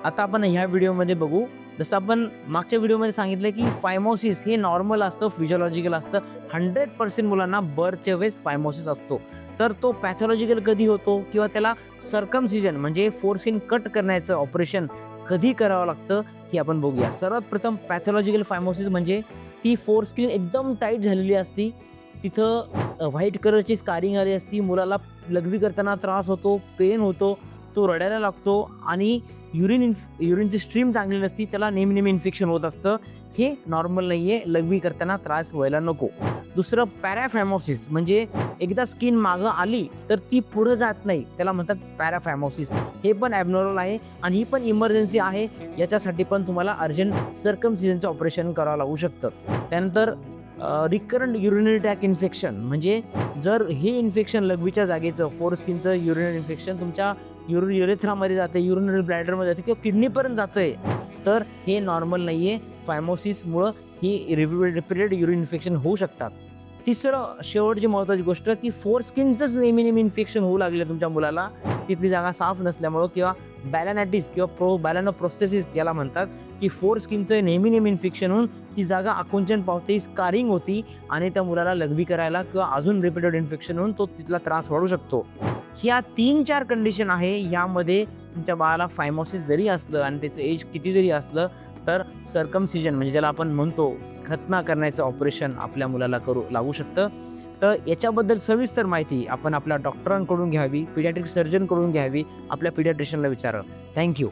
आता आपण ह्या व्हिडिओमध्ये बघू. जसं आपण मागच्या व्हिडिओमध्ये सांगितलं की फायमोसिस हे नॉर्मल असतं, फिजिओलॉजिकल असतं. 100% मुलांना बर्थच्या वेळेस फायमोसिस असतो. तर तो पॅथॉलॉजिकल कधी होतो किंवा त्याला सर्कमसिजन म्हणजे फोरस्किन कट करण्याचं ऑपरेशन कधी करावं लागतं हे आपण बघूया. सर्वात प्रथम पॅथॉलॉजिकल फायमोसिस म्हणजे ती फोरस्किन एकदम टाईट झालेली असती. तिथं व्हाईट कलरची स्कारिंग आली असती. मुलाला लघवी करताना त्रास होतो, पेन होतो, तो रडायला लागतो आणि युरिनची स्ट्रीम चांगली नसती, त्याला नेहमी इन्फेक्शन होत असतं. हे नॉर्मल नाही आहे, लघवी करताना त्रास व्हायला नको. दुसरं पॅराफॅमोसिस म्हणजे एकदा स्किन मागं आली तर ती पुढं जात नाही, त्याला म्हणतात पॅराफॅमोसिस. हे पण ॲबनॉर्मल आहे आणि ही पण इमर्जन्सी आहे. याच्यासाठी पण तुम्हाला अर्जंट सर्कमसिजनचं ऑपरेशन करावं लागू शकतं. त्यानंतर रिकरंट युरिनरी ट्रॅक इन्फेक्शन म्हणजे जर हे इन्फेक्शन लघवीच्या जागेचं फोरस्किनचं युरिनरी इन्फेक्शन तुमच्या युरेथ्रामध्ये जाते, युरिनरी ब्लॅडरमध्ये जाते किंवा किडनीपर्यंत जातंय, तर हे नॉर्मल नाही आहे. फायमोसिसमुळं ही रिपीटेड युरिन इन्फेक्शन होऊ शकतात. तिसरं शेवटची महत्त्वाची गोष्ट की फोरस्किनचंच नेहमी इन्फेक्शन होऊ लागले तुमच्या मुलाला, तिथली जागा साफ नसल्यामुळं किंवा बॅलॅनायटिस किंवा बॅलॅनोप्रोस्थेसिस याला म्हणतात की फोरस्किनचं नेहमी इन्फेक्शन होऊन ती जागा आकुंचन पावते, स्कारिंग होती आणि त्या मुलाला लघवी करायला किंवा अजून रिपीटेड इन्फेक्शन होऊन तो तिथला त्रास वाढू शकतो. ह्या 3-4 कंडिशन आहे. यामध्ये तुमच्या बाळाला फायमोसिस जरी असलं आणि त्याचं एज किती जरी असलं तर सर्कमसिजन म्हणजे ज्याला आपण म्हणतो खतना करण्याचं ऑपरेशन आपल्या मुलाला करू लागू शकतं. तर याच्याबद्दल सविस्तर माहिती आपण आपल्या डॉक्टरांकडून घ्यावी, पिडियाट्रिक सर्जनकडून घ्यावी, आपल्या पिडियाट्रिशियनला विचारावं. थँक्यू.